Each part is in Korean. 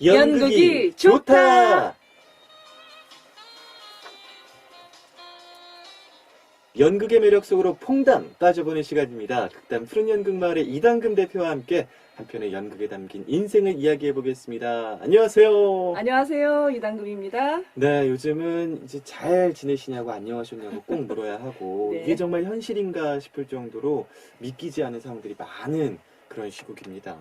연극이 좋다! 연극의 매력 속으로 퐁당 빠져보는 시간입니다. 극단 푸른 연극마을의 이당금 대표와 함께 한편의 연극에 담긴 인생을 이야기해보겠습니다. 안녕하세요. 안녕하세요. 이당금입니다. 네, 요즘은 이제 잘 지내시냐고 안녕하셨냐고 꼭 물어야 하고 네. 이게 정말 현실인가 싶을 정도로 믿기지 않은 상황들이 많은 그런 시국입니다.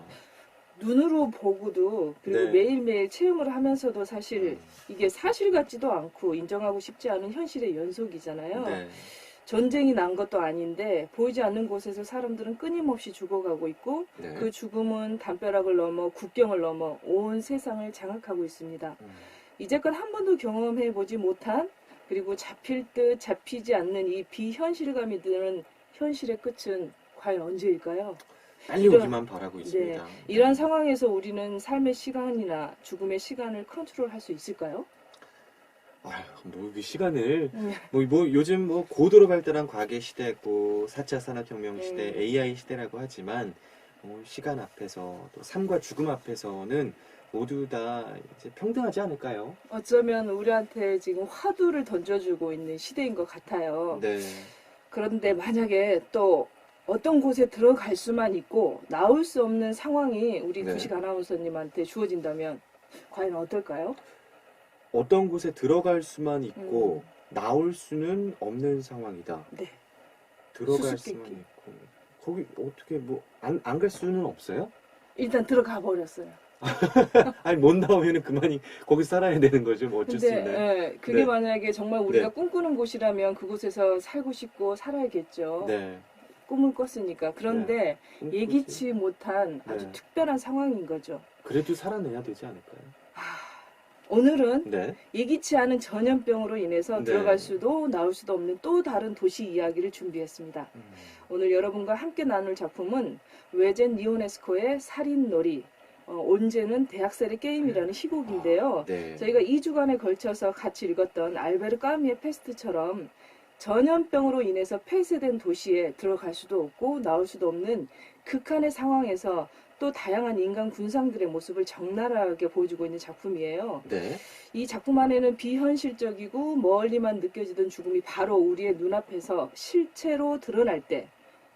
눈으로 보고도 그리고 네. 매일매일 체험을 하면서도 사실 이게 사실 같지도 않고 인정하고 싶지 않은 현실의 연속이잖아요. 네. 전쟁이 난 것도 아닌데 보이지 않는 곳에서 사람들은 끊임없이 죽어가고 있고 네. 그 죽음은 담벼락을 넘어 국경을 넘어 온 세상을 장악하고 있습니다. 이제껏 한 번도 경험해보지 못한 그리고 잡힐 듯 잡히지 않는 이 비현실감이 드는 현실의 끝은 과연 언제일까요? 빨리 오기만 바라고 있습니다. 네, 이런 상황에서 우리는 삶의 시간이나 죽음의 시간을 컨트롤할 수 있을까요? 아휴, 뭐, 그 시간을, 요즘 고도로 발달한 과계 시대고, 4차 산업혁명 시대, AI 시대라고 하지만, 시간 앞에서, 또 삶과 죽음 앞에서는 모두 다 이제 평등하지 않을까요? 어쩌면 우리한테 지금 화두를 던져주고 있는 시대인 것 같아요. 네. 그런데 만약에 또 어떤 곳에 들어갈 수만 있고, 나올 수 없는 상황이 우리 네. 구식 아나운서님한테 주어진다면, 과연 어떨까요? 어떤 곳에 들어갈 수만 있고, 나올 수는 없는 상황이다. 네. 들어갈 수수께끼. 수만 있고, 거기 어떻게 안 갈 수는 없어요? 일단 들어가 버렸어요. 아니, 못 나오면 그만이 거기서 살아야 되는 거죠. 뭐 어쩔 수 있나요? 예, 그게 네. 만약에 정말 우리가 네. 꿈꾸는 곳이라면 그곳에서 살고 싶고 살아야겠죠. 네. 꿈을 꿨으니까. 그런데 꿈꾸지. 예기치 못한 아주 네. 특별한 상황인 거죠. 그래도 살아내야 되지 않을까요? 오늘은 네. 예기치 않은 전염병으로 인해서 네. 들어갈 수도 나올 수도 없는 또 다른 도시 이야기를 준비했습니다. 오늘 여러분과 함께 나눌 작품은 외젠 니오네스코의 살인놀이, 온제는 대학살의 게임이라는 희곡인데요. 네. 저희가 2주간에 걸쳐서 같이 읽었던 알베르 까미의 페스트처럼 전염병으로 인해서 폐쇄된 도시에 들어갈 수도 없고 나올 수도 없는 극한의 상황에서 또 다양한 인간 군상들의 모습을 적나라하게 보여주고 있는 작품이에요. 네. 이 작품 안에는 비현실적이고 멀리만 느껴지던 죽음이 바로 우리의 눈앞에서 실체로 드러날 때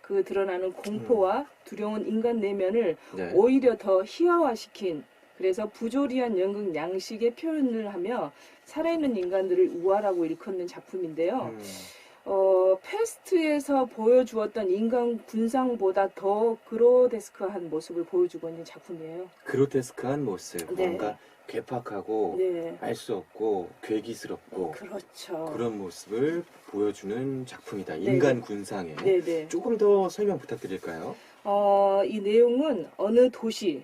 그 드러나는 공포와 두려운 인간 내면을 네. 오히려 더 희화화시킨, 그래서 부조리한 연극 양식의 표현을 하며 살아있는 인간들을 우아라고 일컫는 작품인데요. 페스트에서 보여주었던 인간 군상보다 더 그로데스크한 모습을 보여주고 있는 작품이에요. 그로테스크한 모습. 네. 뭔가 괴팍하고 네. 알 수 없고 괴기스럽고 그렇죠. 그런 모습을 보여주는 작품이다. 네. 인간 군상에. 네네. 조금 더 설명 부탁드릴까요? 이 내용은 어느 도시,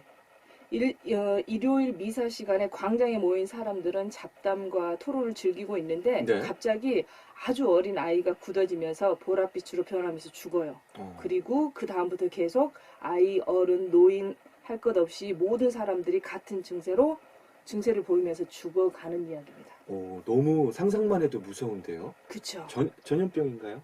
일요일 미사 시간에 광장에 모인 사람들은 잡담과 토론을 즐기고 있는데 네. 갑자기 아주 어린 아이가 굳어지면서 보랏빛으로 변하면서 죽어요. 그리고 그 다음부터 계속 아이, 어른, 노인 할 것 없이 모든 사람들이 같은 증세를 보이면서 죽어가는 이야기입니다. 너무 상상만 해도 무서운데요. 그쵸? 전염병인가요?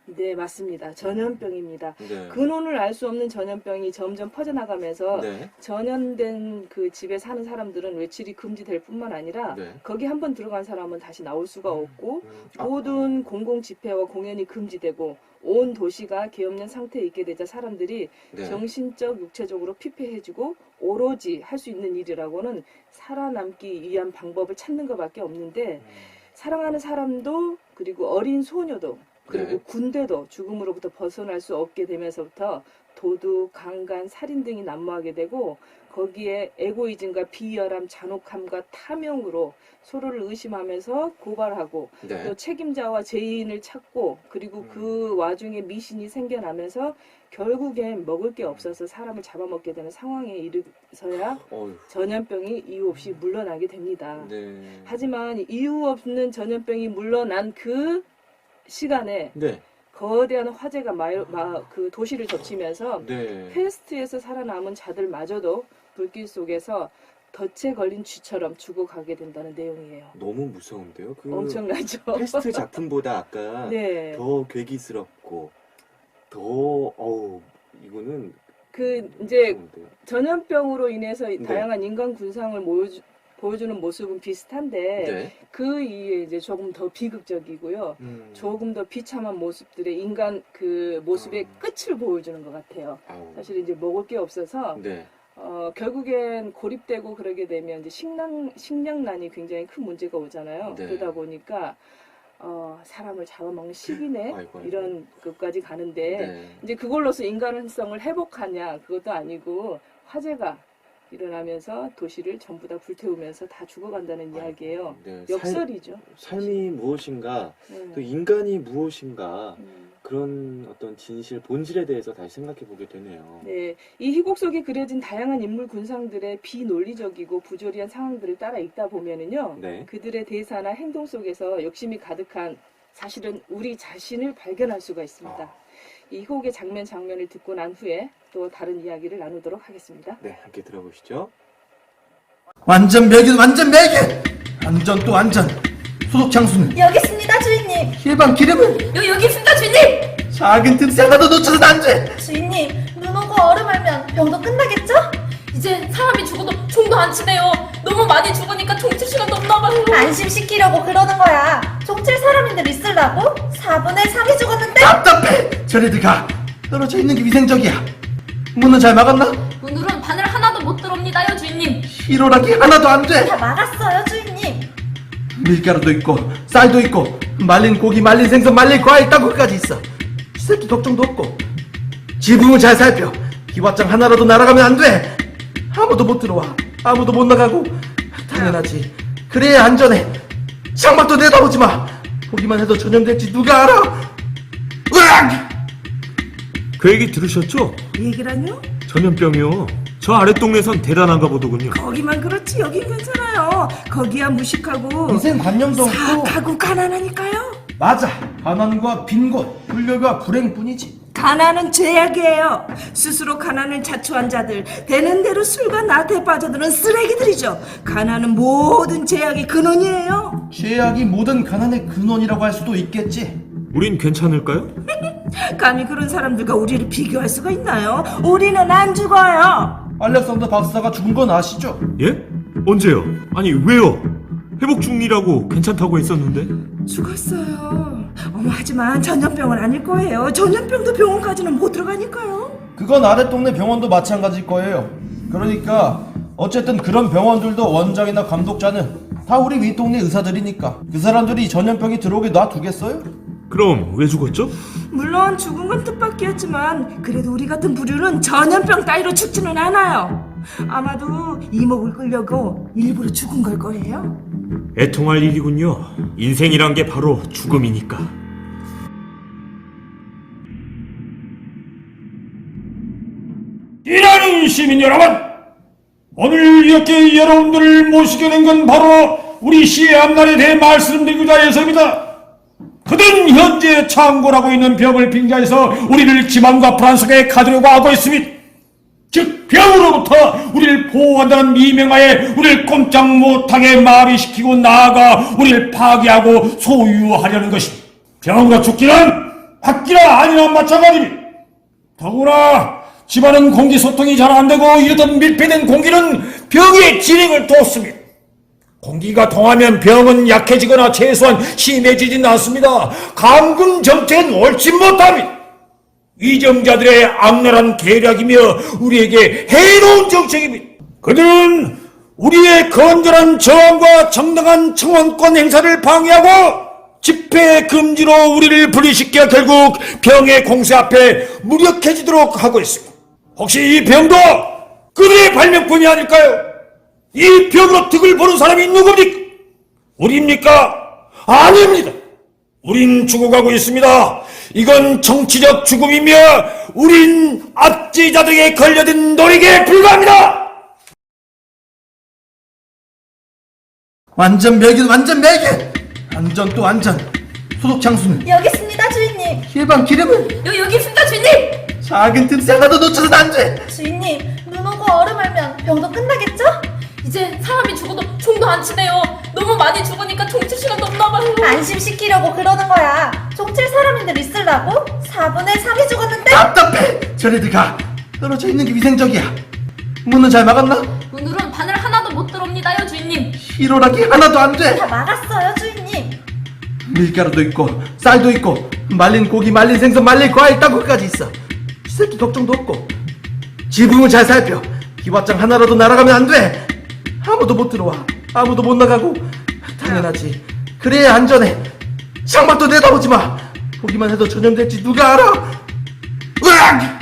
네, 맞습니다. 전염병입니다. 네. 근원을 알 수 없는 전염병이 점점 퍼져나가면서 네. 전염된 그 집에 사는 사람들은 외출이 금지될 뿐만 아니라 네. 거기 한번 들어간 사람은 다시 나올 수가 없고 아, 모든 공공 집회와 공연이 금지되고 온 도시가 계엄령 상태에 있게 되자 사람들이 네. 정신적, 육체적으로 피폐해지고 오로지 할 수 있는 일이라고는 살아남기 위한 방법을 찾는 것밖에 없는데 사랑하는 사람도 그리고 어린 소녀도 그리고 네. 군대도 죽음으로부터 벗어날 수 없게 되면서부터 도둑, 강간, 살인 등이 난무하게 되고 거기에 에고이즘과 비열함, 잔혹함과 탐욕으로 서로를 의심하면서 고발하고 네. 또 책임자와 죄인을 찾고 그리고 그 와중에 미신이 생겨나면서 결국엔 먹을 게 없어서 사람을 잡아먹게 되는 상황에 이르서야 전염병이 이유 없이 물러나게 됩니다. 네. 하지만 이유 없는 전염병이 물러난 그 시간에 네. 거대한 화재가 그 도시를 덮치면서 네. 페스트에서 살아남은 자들마저도 불길 속에서 덫에 걸린 쥐처럼 죽어가게 된다는 내용이에요. 너무 무서운데요. 엄청나죠? 페스트 작품보다 아까 네. 더 괴기스럽고 더 이거는 이제 무서운데요. 전염병으로 인해서 네. 다양한 인간 군상을 보여주는 모습은 비슷한데 네. 그 이후에 이제 조금 더 비극적이고요. 조금 더 비참한 모습들의 인간 그 모습의 끝을 보여주는 것 같아요. 아우. 사실 이제 먹을 게 없어서 네. 결국엔 고립되고 그러게 되면 이제 식량난이 굉장히 큰 문제가 오잖아요. 네. 그러다 보니까 사람을 잡아먹는 식이네 아이고. 이런 것까지 가는데 네. 이제 그걸로서 인간성을 회복하냐 그것도 아니고 화재가 일어나면서 도시를 전부 다 불태우면서 다 죽어간다는 이야기예요. 네. 역설이죠. 삶이 무엇인가, 네. 또 인간이 무엇인가, 음. 그런 어떤 진실, 본질에 대해서 다시 생각해 보게 되네요. 네, 이 희곡 속에 그려진 다양한 인물 군상들의 비논리적이고 부조리한 상황들을 따라 읽다 보면은요, 네. 그들의 대사나 행동 속에서 욕심이 가득한 사실은 우리 자신을 발견할 수가 있습니다. 이 희곡의 장면을 듣고 난 후에 또 다른 이야기를 나누도록 하겠습니다. 네, 함께 들어보시죠. 완전 매긴 완전 매긴 안전 또 안전 소독 장수는 여기 있습니다, 주인님. 일반 기름은 여기 있습니다, 주인님. 작은 틈새 하나도 놓쳐서는 안돼. 주인님, 눈 오고 얼음 알면 병도 끝나겠죠? 이제 사람이 죽어도 종도 안 치네요. 너무 많이 죽으니까 종칠 시간도 없나 봐요. 안심시키려고 그러는 거야. 종칠 사람인들 있으려고? 4분의 3이 죽었는데? 답답해. 저리들 가. 떨어져 있는 게 위생적이야. 문은 잘 막았나? 문으론 바늘 하나도 못 들어옵니다요, 주인님. 히로라기 하나도 안돼. 다 막았어요, 주인님. 밀가루도 있고 쌀도 있고 말린 고기 말린 생선 말린 과일 땅콩까지 있어. 새끼 걱정도 없고 지붕을 잘 살펴. 기왓장 하나라도 날아가면 안돼. 아무도 못 들어와 아무도 못 나가고. 당연하지. 그래야 안전해. 창밖도 내다보지 마. 보기만 해도 전염될지 누가 알아. 으악! 그 얘기 들으셨죠? 얘기라뇨? 전염병이요. 저 아랫동네선 대단한가 보더군요. 거기만 그렇지 여긴 괜찮아요. 거기야 무식하고 인생관념도 없고. 사악하고 가난하니까요. 맞아. 가난과 빈곤 불력과 불행뿐이지. 가난은 죄악이에요. 스스로 가난을 자초한 자들, 되는 대로 술과 나태에 빠져드는 쓰레기들이죠. 가난은 모든 죄악의 근원이에요. 죄악이 모든 가난의 근원이라고 할 수도 있겠지. 우린 괜찮을까요? 감히 그런 사람들과 우리를 비교할 수가 있나요? 우리는 안 죽어요. 알렉산더 박사가 죽은 건 아시죠? 예? 언제요? 아니 왜요? 회복 중이라고 괜찮다고 했었는데. 죽었어요. 어머 하지만 전염병은 아닐 거예요. 전염병도 병원까지는 못 들어가니까요. 그건 아랫동네 병원도 마찬가지일 거예요. 그러니까 어쨌든 그런 병원들도 원장이나 감독자는 다 우리 윗동네 의사들이니까 그 사람들이 전염병이 들어오게 놔두겠어요? 그럼 왜 죽었죠? 물론 죽은 건 뜻밖이었지만 그래도 우리 같은 부류는 전염병 따위로 죽지는 않아요. 아마도 이목을 끌려고 일부러 죽은 걸 거예요. 애통할 일이군요. 인생이란 게 바로 죽음이니까. 일하는 시민 여러분, 오늘 이렇게 여러분들을 모시게 된 건 바로 우리 시의 앞날에 대해 말씀드리고자 해서입니다. 그들은 현재 창궐하고 있는 병을 빙자해서 우리를 기만과 불안속에 가두려고 하고 있습니다. 즉 병으로부터 우리를 보호한다는 미명하에 우리를 꼼짝 못하게 마비시키고 나아가 우리를 파괴하고 소유하려는 것입니다. 병으로 죽기는 학기나 아니나 마찬가지입니다. 더구나 집안은 공기 소통이 잘 안되고 이러던 밀폐된 공기는 병의 진행을 돕습니다. 공기가 통하면 병은 약해지거나 최소한 심해지진 않습니다. 감금 정책은 옳지 못합니다. 위정자들의 악랄한 계략이며 우리에게 해로운 정책입니다. 그들은 우리의 건전한 저항과 정당한 청원권 행사를 방해하고 집회 금지로 우리를 분리시켜 결국 병의 공세 앞에 무력해지도록 하고 있습니다. 혹시 이 병도 그들의 발명품이 아닐까요? 이 병으로 득을 보는 사람이 누굽니까? 우리입니까? 아닙니다. 우린 죽어가고 있습니다. 이건 정치적 죽음이며 우린 압제자들에게 걸려든 노력에 불과합니다. 완전 매긴 완전 매긴 안전 또 안전 소독 장수는 여기 있습니다, 주인님. 일반 기름은 여기 있습니다, 주인님. 작은 틈새 하나도 놓쳐서는 안돼. 주인님, 눈 오고 얼음 알면 병도 끝나겠죠? 이제 사람이 죽어도 종도 안 치네요. 너무 많이 죽으니까 종칠 시간도 없나 봐요. 안심시키려고 그러는 거야. 종칠 사람인들 있으려고? 4분의 3이 죽었는데? 답답해. 저리들 가. 떨어져 있는 게 위생적이야. 문은 잘 막았나? 문으론 바늘 하나도 못 들어옵니다요, 주인님. 히로락이 하나도 안 돼. 다 막았어요, 주인님. 밀가루도 있고 쌀도 있고 말린 고기, 말린 생선, 말린 과일, 땅콩까지 있어. 새끼 걱정도 없고 지붕은 잘 살펴. 기왓장 하나라도 날아가면 안 돼. 아무도 못 들어와, 아무도 못 나가고. 당연하지, 그래야 안전해. 창밖도 내다보지 마. 보기만 해도 전염될지 누가 알아. 으악!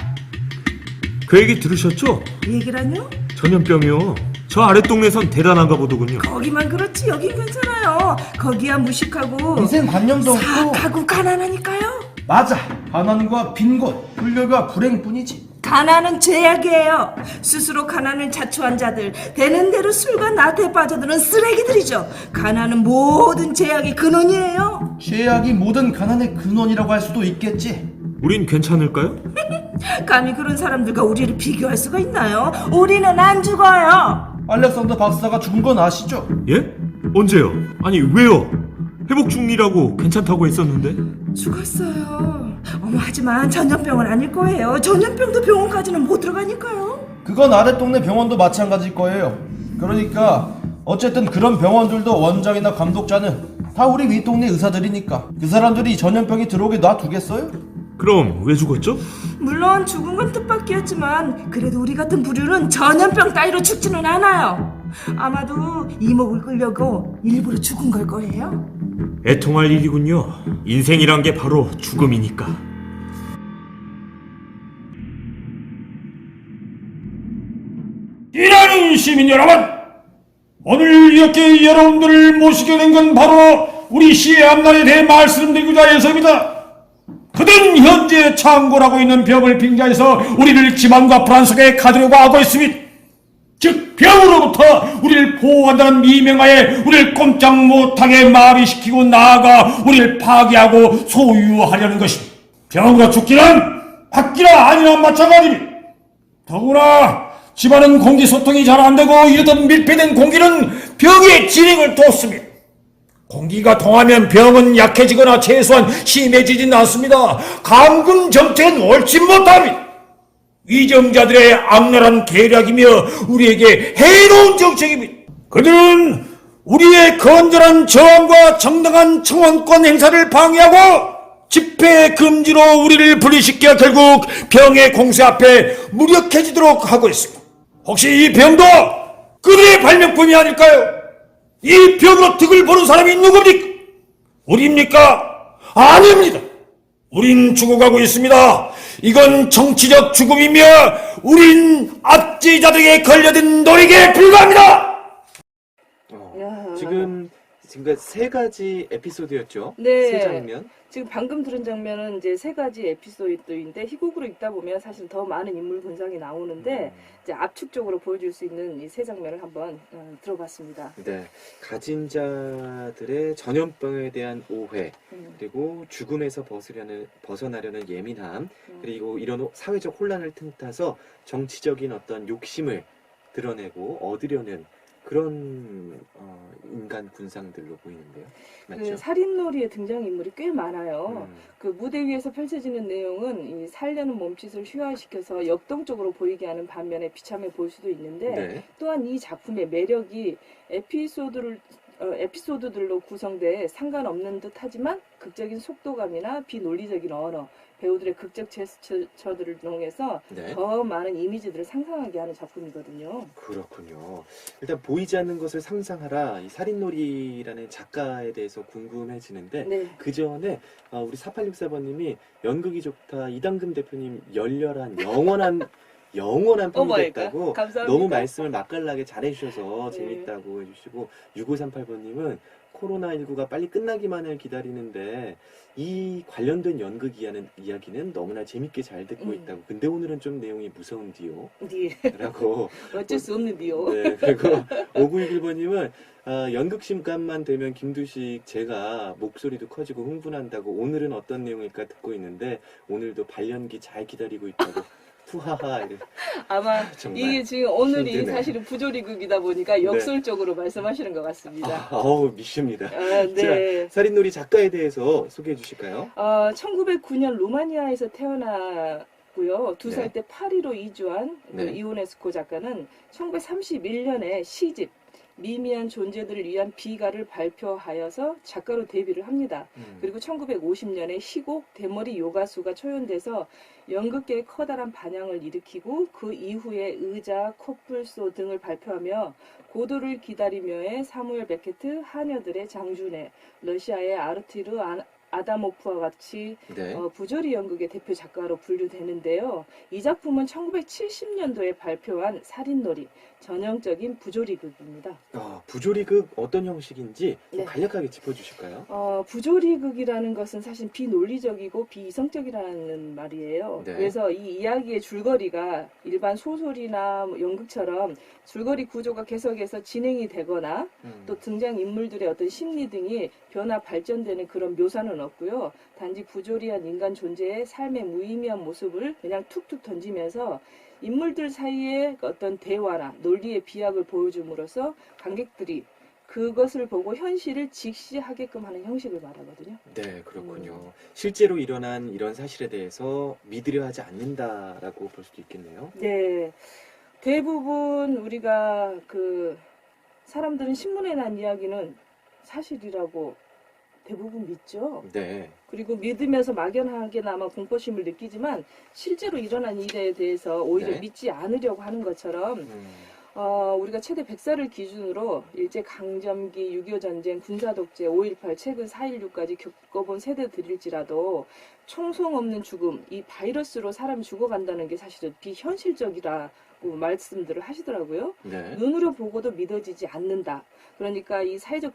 그 얘기 들으셨죠? 얘기라뇨? 전염병이요. 저 아랫동네선 대단한가 보더군요. 거기만 그렇지 여긴 괜찮아요. 거기야 무식하고 인생관념도 없고. 사악하고 가난하니까요. 맞아, 가난과 빈곤, 불력과 불행뿐이지. 가난은 죄악이에요. 스스로 가난을 자초한 자들, 되는 대로 술과 나태에 빠져드는 쓰레기들이죠. 가난은 모든 죄악의 근원이에요. 죄악이 모든 가난의 근원이라고 할 수도 있겠지. 우린 괜찮을까요? 감히 그런 사람들과 우리를 비교할 수가 있나요? 우리는 안 죽어요. 알렉산더 박사가 죽은 건 아시죠? 예? 언제요? 아니 왜요? 회복 중이라고 괜찮다고 했었는데. 죽었어요. 어머, 하지만 전염병은 아닐 거예요. 전염병도 병원까지는 못 들어가니까요. 그건 아랫동네 병원도 마찬가지일 거예요. 그러니까 어쨌든 그런 병원들도 원장이나 감독자는 다 우리 윗동네 의사들이니까 그 사람들이 전염병이 들어오게 놔두겠어요? 그럼 왜 죽었죠? 물론 죽은 건 뜻밖이었지만 그래도 우리 같은 부류는 전염병 따위로 죽지는 않아요. 아마도 이목을 끌려고 일부러 죽은 걸 거예요. 애통할 일이군요. 인생이란 게 바로 죽음이니까. 일하는 시민 여러분, 오늘 이렇게 여러분들을 모시게 된 건 바로 우리 시의 앞날에 대해 말씀드리고자 해서입니다. 그든 현재 창궐하고 있는 병을 빙자해서 우리를 기만과 불안 속에 가두려고 하고 있습니다. 즉 병으로부터 우리를 보호한다는 미명하에 우리를 꼼짝 못하게 마비시키고 나아가 우리를 파괴하고 소유하려는 것입니다. 병으로 죽기는 받기나 아니나 마찬가지입니다. 더구나 집안은 공기 소통이 잘 안되고 이렇듯 밀폐된 공기는 병의 진행을 돕습니다. 공기가 통하면 병은 약해지거나 최소한 심해지진 않습니다. 감금 정책은 옳지 못합니다. 위정자들의 악랄한 계략이며 우리에게 해로운 정책입니다. 그들은 우리의 건전한 저항과 정당한 청원권 행사를 방해하고 집회 금지로 우리를 분리시켜 결국 병의 공세 앞에 무력해지도록 하고 있습니다. 혹시 이 병도 그들의 발명품이 아닐까요? 이 병으로 득을 보는 사람이 누굽니까? 우리입니까? 아닙니다. 우린 죽어가고 있습니다. 이건 정치적 죽음이며 우린 압제자들에게 걸려든 노력에 불과합니다. 야. 지금까지 세 가지 에피소드였죠. 네. 세 장면. 지금 방금 들은 장면은 이제 세 가지 에피소드인데 희곡으로 읽다 보면 사실 더 많은 인물 분석이 나오는데 이제 압축적으로 보여줄 수 있는 이 세 장면을 한번 들어봤습니다. 네, 가진 자들의 전염병에 대한 오해, 그리고 죽음에서 벗어나려는 예민함, 그리고 이런 사회적 혼란을 틈타서 정치적인 어떤 욕심을 드러내고 얻으려는 그런 인간 군상들로 보이는데요. 맞죠? 그 살인놀이의 등장인물이 꽤 많아요. 그 무대 위에서 펼쳐지는 내용은 이 살려는 몸짓을 휘화시켜서 역동적으로 보이게 하는 반면에 비참해 보일 수도 있는데 네. 또한 이 작품의 매력이 에피소드들로 구성돼 상관없는 듯 하지만 극적인 속도감이나 비논리적인 언어, 배우들의 극적 제스처들을 통해서 네. 더 많은 이미지들을 상상하게 하는 작품이거든요. 그렇군요. 일단 보이지 않는 것을 상상하라. 이 살인놀이라는 작가에 대해서 궁금해지는데 네. 그 전에 우리 4864번님이 연극이 좋다. 이당금 대표님 열렬한 영원한 팬이 됐다고 감사합니다. 너무 말씀을 맛깔나게 잘해주셔서 네. 재밌다고 해주시고 6538번님은 코로나19가 빨리 끝나기만을 기다리는데 이 관련된 연극 이야기는 너무나 재밌게 잘 듣고 있다고. 근데 오늘은 좀 내용이 무서운디요. 네. 라고. 어쩔 수 없는데요. 네, 그리고 5961번님은 연극 심감만 되면 김두식 제가 목소리도 커지고 흥분한다고 오늘은 어떤 내용일까 듣고 있는데 오늘도 발연기 잘 기다리고 있다고. 후하하. 아마 정말 이게 지금 오늘이 힘드네. 사실은 부조리극이다 보니까 역설적으로 말씀하시는 것 같습니다. 미십니다. 네. 자, 살인놀이 작가에 대해서 소개해 주실까요? 1909년 루마니아에서 태어나 있고요. 2살 네. 때 파리로 이주한 그 네. 이오네스코 작가는 1931년에 시집 미미한 존재들을 위한 비가를 발표하여서 작가로 데뷔를 합니다. 그리고 1950년에 희곡 대머리 요가수가 초연돼서 연극계에 커다란 반향을 일으키고 그 이후에 의자, 코뿔소 등을 발표하며 고도를 기다리며의 사무엘 베케트, 하녀들의 장준해, 러시아의 아르티르 아다모프와 같이 네. 부조리 연극의 대표 작가로 분류되는데요. 이 작품은 1970년도에 발표한 살인놀이, 전형적인 부조리극입니다. 부조리극 어떤 형식인지 좀 네. 간략하게 짚어주실까요? 부조리극이라는 것은 사실 비논리적이고 비이성적이라는 말이에요. 네. 그래서 이 이야기의 줄거리가 일반 소설이나 뭐 연극처럼 줄거리 구조가 계속해서 진행이 되거나 또 등장 인물들의 어떤 심리 등이 변화 발전되는 그런 묘사는 없고요. 단지 부조리한 인간 존재의 삶의 무의미한 모습을 그냥 툭툭 던지면서 인물들 사이의 어떤 대화나 논리의 비약을 보여줌으로써 관객들이 그것을 보고 현실을 직시하게끔 하는 형식을 말하거든요. 네, 그렇군요. 실제로 일어난 이런 사실에 대해서 믿으려 하지 않는다라고 볼 수도 있겠네요. 네. 대부분 우리가 사람들은 신문에 난 이야기는 사실이라고 대부분 믿죠. 네. 그리고 믿으면서 막연하게나마 공포심을 느끼지만 실제로 일어난 일에 대해서 오히려 네. 믿지 않으려고 하는 것처럼 우리가 최대 100살을 기준으로 일제강점기, 6.25 전쟁, 군사독재, 5.18, 최근 4.16까지 겪어본 세대들일지라도 총성 없는 죽음, 이 바이러스로 사람이 죽어간다는 게 사실은 비현실적이라고 말씀들을 하시더라고요. 네. 눈으로 보고도 믿어지지 않는다. 그러니까 이 사회적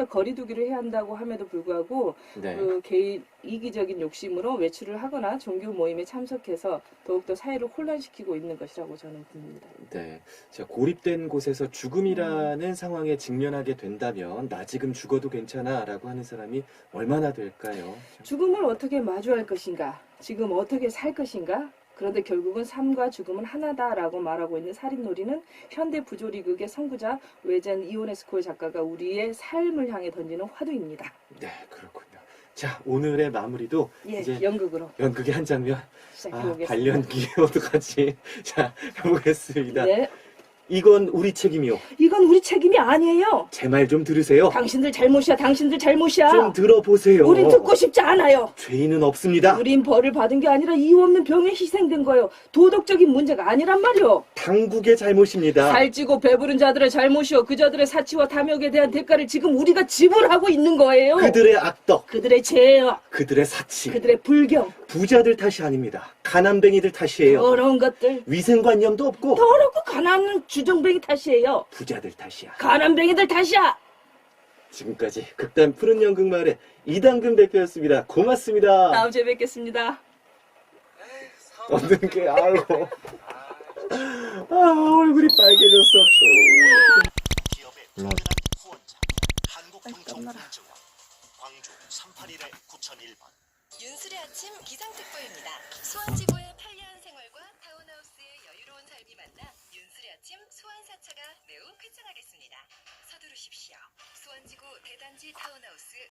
거리두기를 해야 한다고 함에도 불구하고 네. 개인 이기적인 욕심으로 외출을 하거나 종교 모임에 참석해서 더욱더 사회를 혼란시키고 있는 것이라고 저는 봅니다. 네. 자, 고립된 곳에서 죽음이라는 상황에 직면하게 된다면 나 지금 죽어도 괜찮아라고 하는 사람이 얼마나 될까요? 죽음을 어떻게 마주할 것인가? 지금 어떻게 살 것인가? 그런데 결국은 삶과 죽음은 하나다라고 말하고 있는 살인놀이는 현대 부조리극의 선구자 외젠 이오네스코의 작가가 우리의 삶을 향해 던지는 화두입니다. 네, 그렇군요. 자, 오늘의 마무리도 예, 이제 연극으로 연극의 한 장면, 시작해보겠습니다. 발연기 어떡하지? 자, 해보겠습니다. 네, 이건 우리 책임이요. 이건 우리 책임이 아니에요. 제 말 좀 들으세요. 당신들 잘못이야. 당신들 잘못이야. 좀 들어보세요. 우린 듣고 싶지 않아요. 죄인은 없습니다. 우린 벌을 받은 게 아니라 이유 없는 병에 희생된 거예요. 도덕적인 문제가 아니란 말이요. 당국의 잘못입니다. 살찌고 배부른 자들의 잘못이요. 그자들의 사치와 탐욕에 대한 대가를 지금 우리가 지불하고 있는 거예요. 그들의 악덕, 그들의 죄요. 그들의 사치, 그들의 불경. 부자들 탓이 아닙니다. 가난뱅이들 탓이에요. 더러운 것들. 위생관념도 없고 더럽고 가난한 주정뱅이 탓이에요. 부자들 탓이야. 가난뱅이들 탓이야. 지금까지 극단 푸른 연극 마을의 이당근 대표였습니다. 고맙습니다. 다음 주에 뵙겠습니다. 얻는 게 아이고. 얼굴이 빨개졌어 또. 광주 381-9001번 윤술의 아침 기상특보입니다. 수원지